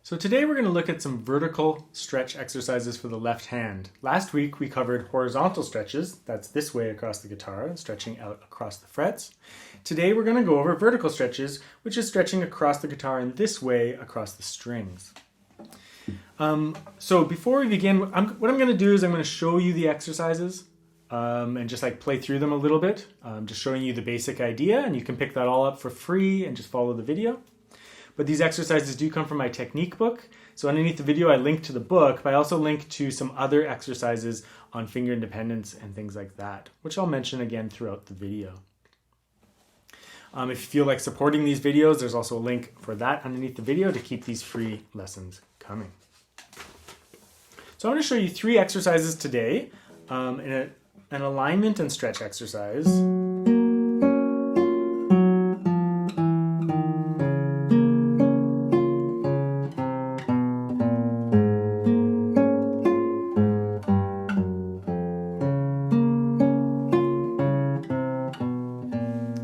So today we're going to look at some vertical stretch exercises for the left hand. Last week we covered horizontal stretches, that's this way across the guitar, stretching out across the frets. Today we're going to go over vertical stretches, which is stretching across the guitar in this way across the strings. So before we begin, what I'm going to do is I'm going to show you the exercises and just like play through them a little bit, just showing you the basic idea, and you can pick that all up for free and just follow the video. But these exercises do come from my technique book. So underneath the video, I link to the book, but I also link to some other exercises on finger independence and things like that, which I'll mention again throughout the video. If you feel like supporting these videos, there's also a link for that underneath the video to keep these free lessons coming. So I'm going to show you 3 exercises today, an alignment and stretch exercise,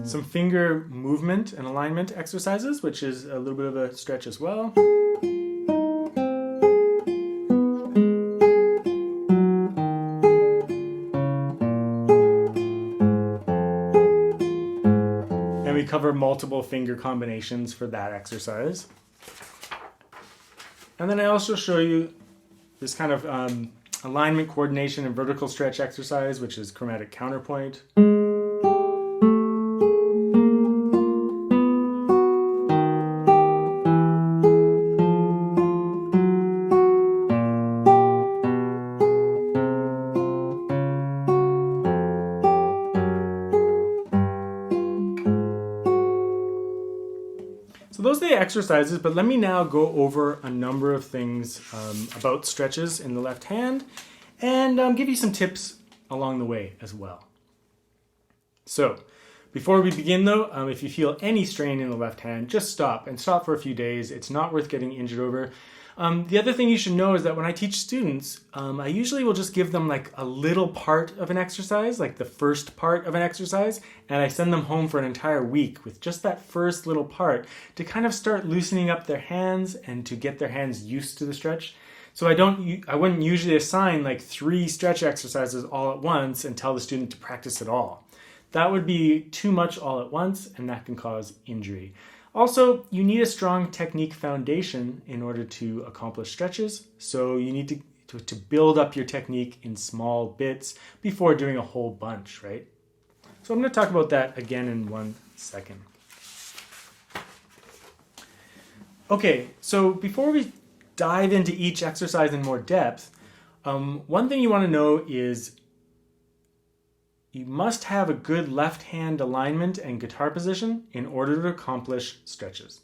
some finger movement and alignment exercises, which is a little bit of a stretch as well. And we cover multiple finger combinations for that exercise. And then I also show you this kind of alignment, coordination, and vertical stretch exercise, which is chromatic counterpoint. So those are the exercises, but let me now go over a number of things about stretches in the left hand and give you some tips along the way as well. So before we begin though, if you feel any strain in the left hand, just stop and stop for a few days. It's not worth getting injured over. The other thing you should know is that when I teach students, I usually will just give them like a little part of an exercise, like the first part of an exercise, and I send them home for an entire week with just that first little part to kind of start loosening up their hands and to get their hands used to the stretch. So I wouldn't usually assign like 3 stretch exercises all at once and tell the student to practice it all. That would be too much all at once, and that can cause injury. Also, you need a strong technique foundation in order to accomplish stretches, so you need to build up your technique in small bits before doing a whole bunch, right? So I'm going to talk about that again in 1 second. Okay, so before we dive into each exercise in more depth, one thing you want to know is you must have a good left hand alignment and guitar position in order to accomplish stretches.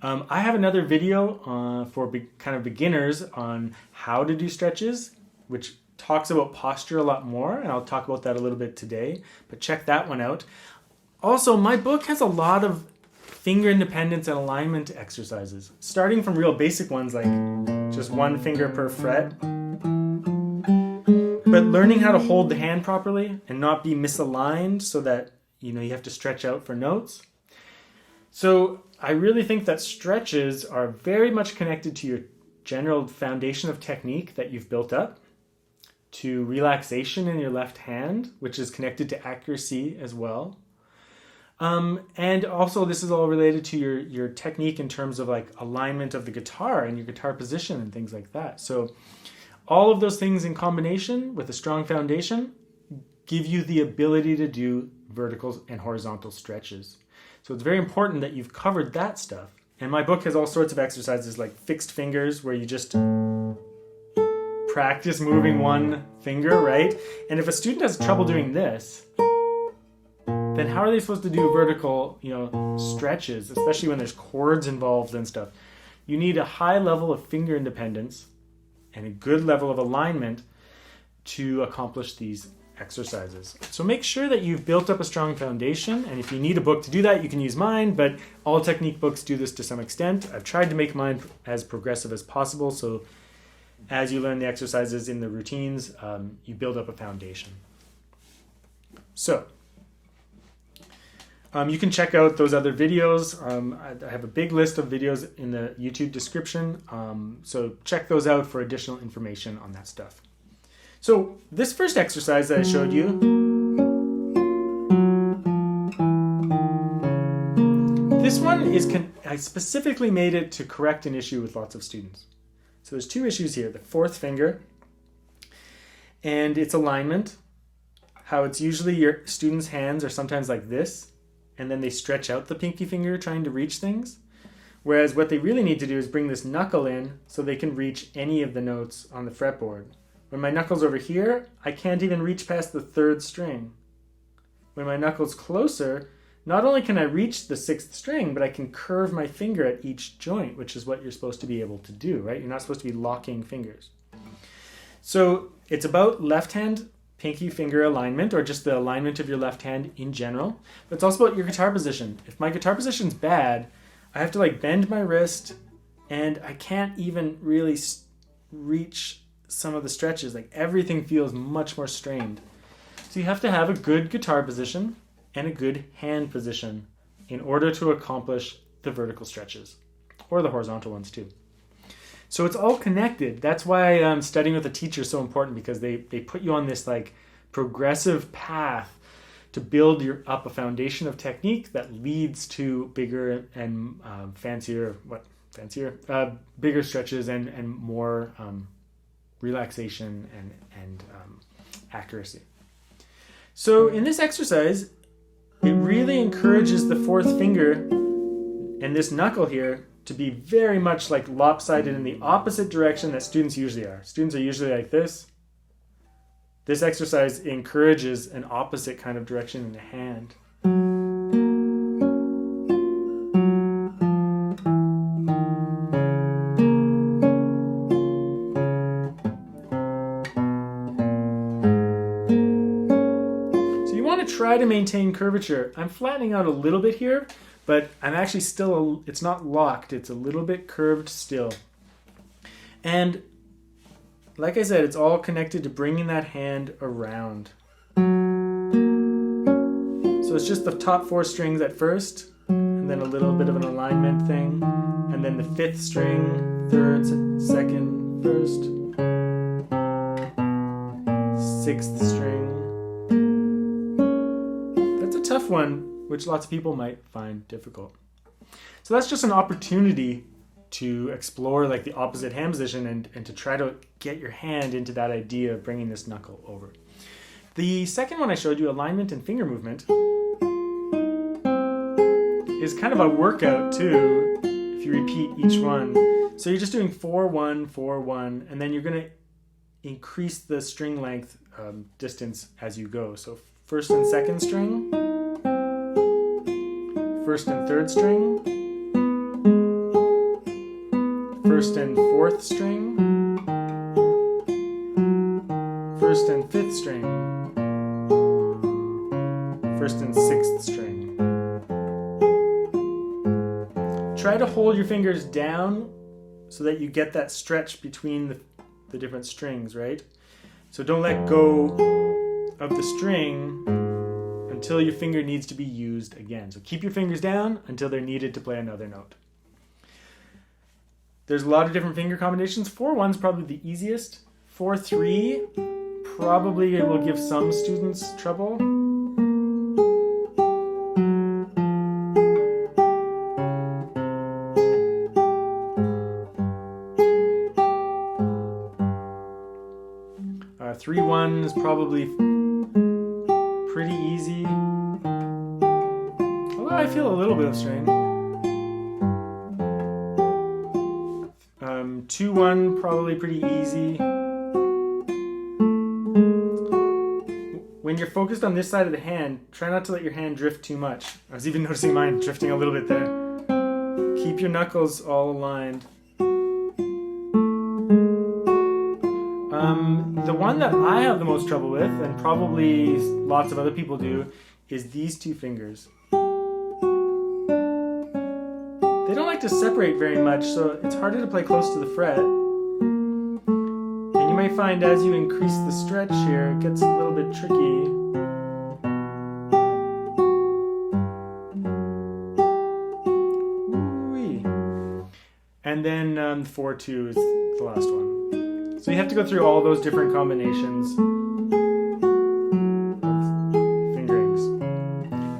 I have another video for kind of beginners on how to do stretches, which talks about posture a lot more, and I'll talk about that a little bit today, but check that one out. Also, my book has a lot of finger independence and alignment exercises, starting from real basic ones like just 1 finger per fret, but learning how to hold the hand properly and not be misaligned so that you have to stretch out for notes. So I really think that stretches are very much connected to your general foundation of technique that you've built up, to relaxation in your left hand, which is connected to accuracy as well. And also this is all related to your technique in terms of like alignment of the guitar and your guitar position and things like that. So all of those things in combination with a strong foundation give you the ability to do vertical and horizontal stretches. So it's very important that you've covered that stuff. And my book has all sorts of exercises like fixed fingers where you just practice moving 1 finger, right? And if a student has trouble doing this, then how are they supposed to do vertical, stretches, especially when there's chords involved and stuff? You need a high level of finger independence and a good level of alignment to accomplish these exercises. So make sure that you've built up a strong foundation, and if you need a book to do that, you can use mine, but all technique books do this to some extent. I've tried to make mine as progressive as possible, so as you learn the exercises in the routines, you build up a foundation. So You can check out those other videos. I have a big list of videos in the YouTube description, so check those out for additional information on that stuff. So this first exercise that I showed you, this one is, I specifically made it to correct an issue with lots of students. So there's two issues here, the fourth finger and its alignment, how it's usually your students' hands are sometimes like this, and then they stretch out the pinky finger trying to reach things. Whereas what they really need to do is bring this knuckle in so they can reach any of the notes on the fretboard. When my knuckle's over here, I can't even reach past the third string. When my knuckle's closer, not only can I reach the sixth string, but I can curve my finger at each joint, which is what you're supposed to be able to do, right? You're not supposed to be locking fingers. So it's about left hand pinky finger alignment, or just the alignment of your left hand in general. But it's also about your guitar position. If my guitar position's bad, I have to like bend my wrist, and I can't even really reach some of the stretches. Like everything feels much more strained. So you have to have a good guitar position and a good hand position in order to accomplish the vertical stretches, or the horizontal ones too. So it's all connected. That's why studying with a teacher is so important, because they put you on this like progressive path to build up a foundation of technique that leads to bigger and bigger stretches and more relaxation and accuracy. So in this exercise, it really encourages the fourth finger and this knuckle here to be very much like lopsided in the opposite direction that students usually are. Students are usually like this. This exercise encourages an opposite kind of direction in the hand. So you want to try to maintain curvature. I'm flattening out a little bit here, but I'm actually still, it's not locked, it's a little bit curved still. And like I said, it's all connected to bringing that hand around. So it's just the top four strings at first, and then a little bit of an alignment thing, and then the fifth string, third, second, first, sixth string. That's a tough one, which lots of people might find difficult. So that's just an opportunity to explore like the opposite hand position and to try to get your hand into that idea of bringing this knuckle over. The second one I showed you, alignment and finger movement, is kind of a workout too, if you repeat each one. So you're just doing 4-1, 4-1, and then you're going to increase the string length distance as you go. So first and second string, first and third string, first and fourth string, first and fifth string, first and sixth string. Try to hold your fingers down so that you get that stretch between the different strings, right? So don't let go of the string until your finger needs to be used again. So keep your fingers down until they're needed to play another note. There's a lot of different finger combinations. 4-1 is probably the easiest. 4-3 probably it will give some students trouble. 3-1 is probably pretty easy. Although I feel a little bit of strain. 2-1 probably pretty easy. When you're focused on this side of the hand, try not to let your hand drift too much. I was even noticing mine drifting a little bit there. Keep your knuckles all aligned. The one that I have the most trouble with, and probably lots of other people do, is these two fingers. They don't like to separate very much, so it's harder to play close to the fret. And you may find as you increase the stretch here, it gets a little bit tricky. And then 4-2 is the last one. So you have to go through all those different combinations of fingerings.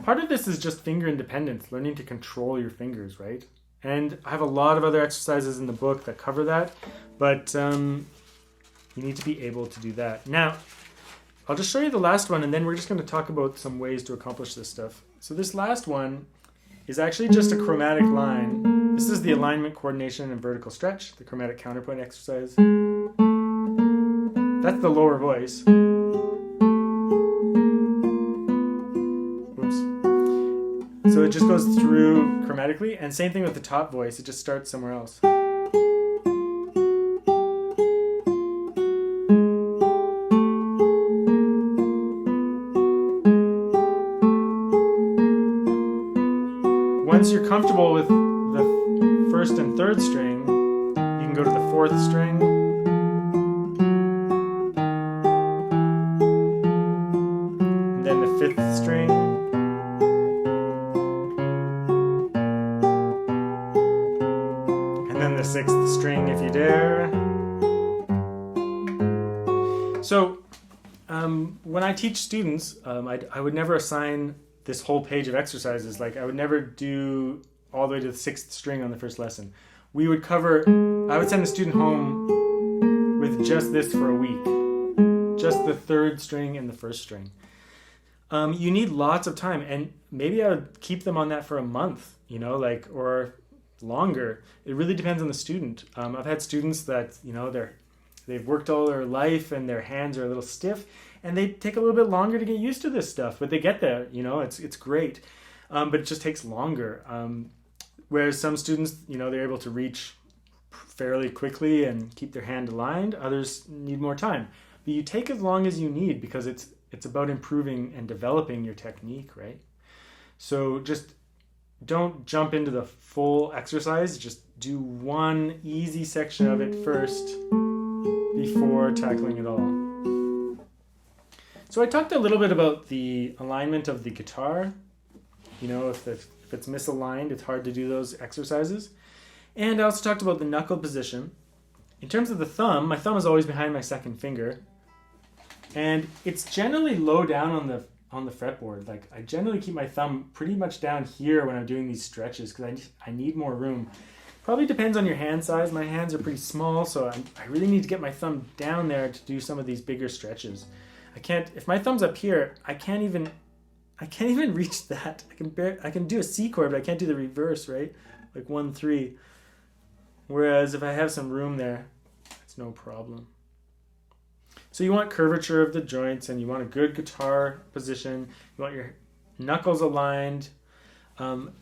Part of this is just finger independence, learning to control your fingers, right? And I have a lot of other exercises in the book that cover that, but you need to be able to do that. Now, I'll just show you the last one, and then we're just going to talk about some ways to accomplish this stuff. So this last one is actually just a chromatic line. This is the alignment, coordination, and vertical stretch, the chromatic counterpoint exercise. That's the lower voice. Oops. So it just goes through chromatically, and same thing with the top voice, it just starts somewhere else. Once you're comfortable with the first and third string, you can go to the fourth string. And then the fifth string. And then the sixth string if you dare. So when I teach students, I would never assign this whole page of exercises. Like I would never do all the way to the sixth string on the first lesson. I would send a student home with just this for a week. Just the third string and the first string. You need lots of time, and maybe I would keep them on that for a month, or longer. It really depends on the student. I've had students that, they've worked all their life and their hands are a little stiff, and they take a little bit longer to get used to this stuff, but they get there, it's great. But it just takes longer. Whereas some students, they're able to reach fairly quickly and keep their hand aligned. Others need more time. But you take as long as you need because it's about improving and developing your technique, right? So just don't jump into the full exercise. Just do one easy section of it first before tackling it all. So I talked a little bit about the alignment of the guitar. If it's misaligned, it's hard to do those exercises. And I also talked about the knuckle position. In terms of the thumb, my thumb is always behind my second finger. And it's generally low down on the fretboard. Like I generally keep my thumb pretty much down here when I'm doing these stretches because I need more room. Probably depends on your hand size. My hands are pretty small, so I really need to get my thumb down there to do some of these bigger stretches. If my thumb's up here, I can't even reach that. I can do a C chord, but I can't do the reverse, right? Like 1-3. Whereas if I have some room there, it's no problem. So you want curvature of the joints, and you want a good guitar position. You want your knuckles aligned.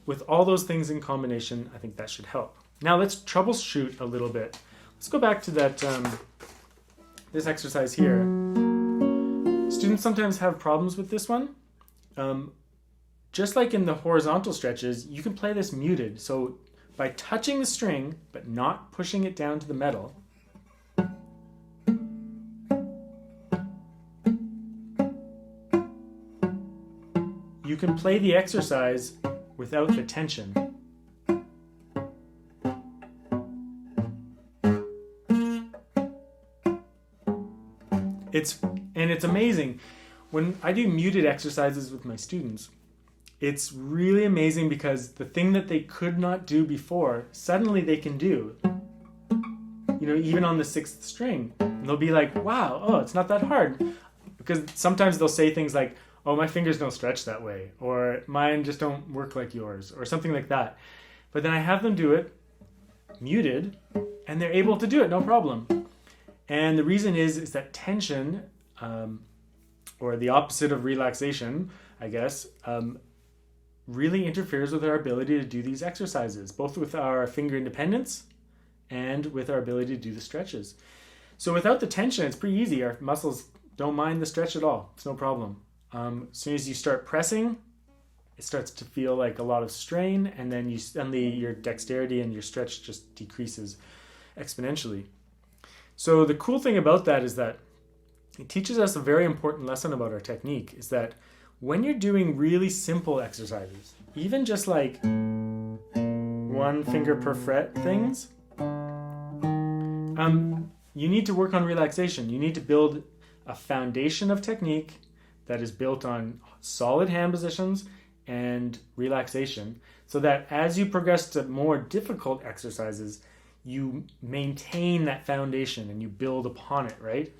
With all those things in combination, I think that should help. Now let's troubleshoot a little bit. Let's go back to that this exercise here. Students sometimes have problems with this one. Just like in the horizontal stretches, you can play this muted. So by touching the string, but not pushing it down to the metal, you can play the exercise without the tension. It's amazing. When I do muted exercises with my students, it's really amazing because the thing that they could not do before, suddenly they can do. Even on the sixth string. And they'll be like, wow, it's not that hard. Because sometimes they'll say things like, oh, my fingers don't stretch that way, or mine just don't work like yours, or something like that. But then I have them do it muted, and they're able to do it, no problem. And the reason is that tension, or the opposite of relaxation, I guess, really interferes with our ability to do these exercises, both with our finger independence and with our ability to do the stretches. So without the tension, it's pretty easy. Our muscles don't mind the stretch at all. It's no problem. As soon as you start pressing, it starts to feel like a lot of strain, and then your dexterity and your stretch just decreases exponentially. So the cool thing about that is that it teaches us a very important lesson about our technique, is that when you're doing really simple exercises, even just like one finger per fret things, You need to work on relaxation. You need to build a foundation of technique that is built on solid hand positions and relaxation, so that as you progress to more difficult exercises, you maintain that foundation and you build upon it, right?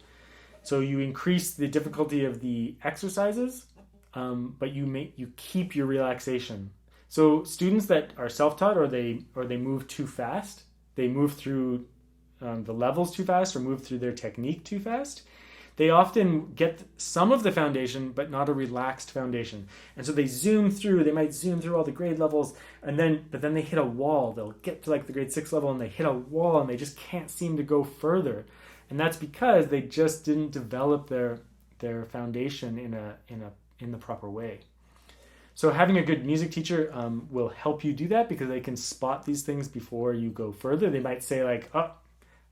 So you increase the difficulty of the exercises, but you keep your relaxation. So students that are self-taught or they move too fast, they move through the levels too fast or move through their technique too fast, they often get some of the foundation, but not a relaxed foundation. And so they might zoom through all the grade levels, but then they hit a wall. They'll get to like the grade 6 level and they hit a wall and they just can't seem to go further. And that's because they just didn't develop their foundation in the proper way. So having a good music teacher will help you do that, because they can spot these things before you go further. They might say like,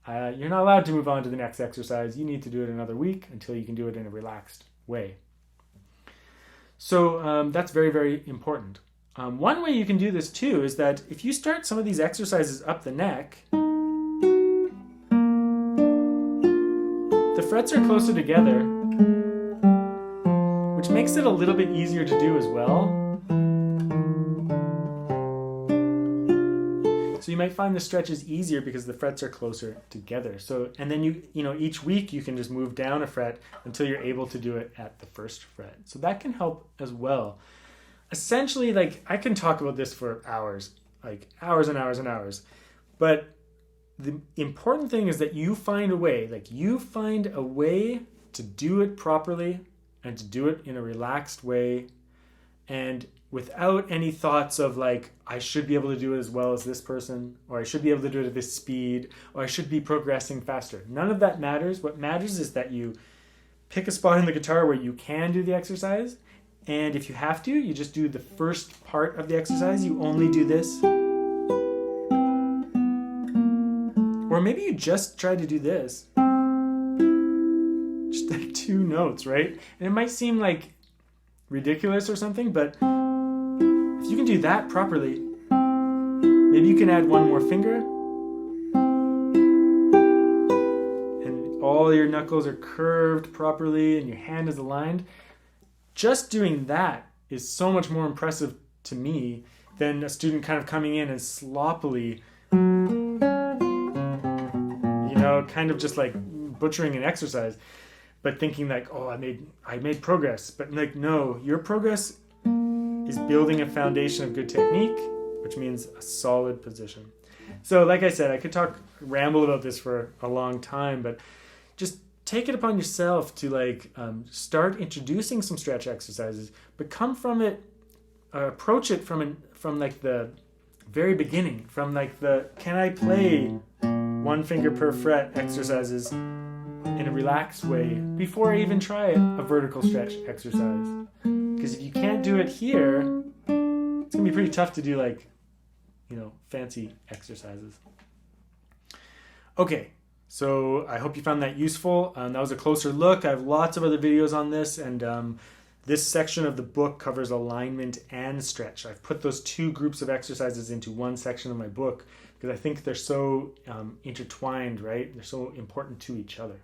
you're not allowed to move on to the next exercise. You need to do it another week until you can do it in a relaxed way. So that's very, very important. One way you can do this too is that if you start some of these exercises up the neck, the frets are closer together, which makes it a little bit easier to do as well. So you might find the stretches easier because the frets are closer together. So, and then each week you can just move down a fret until you're able to do it at the first fret. So that can help as well. Essentially, like, I can talk about this for hours, like hours and hours and hours. But the important thing is that you find a way to do it properly and to do it in a relaxed way, and without any thoughts of like, I should be able to do it as well as this person, or I should be able to do it at this speed, or I should be progressing faster. None of that matters. What matters is that you pick a spot in the guitar where you can do the exercise, and if you have to, you just do the first part of the exercise. You only do this. Or maybe you just try to do this. Just like 2 notes, right? And it might seem like ridiculous or something, but if you can do that properly, maybe you can add 1 more finger, and all your knuckles are curved properly and your hand is aligned. Just doing that is so much more impressive to me than a student kind of coming in and sloppily, kind of just like butchering an exercise, but thinking like, oh, I made progress. But like, no, your progress is building a foundation of good technique, which means a solid position. So like I said, I could ramble about this for a long time, but just take it upon yourself to like start introducing some stretch exercises, but come from it, approach it from like the very beginning, from like the can I play 1 finger per fret exercises in a relaxed way before I even try a vertical stretch exercise. Because if you can't do it here, it's gonna be pretty tough to do like, fancy exercises. Okay, so I hope you found that useful. That was a closer look. I have lots of other videos on this, and this section of the book covers alignment and stretch. I've put those 2 groups of exercises into one section of my book because I think they're so intertwined, right? They're so important to each other.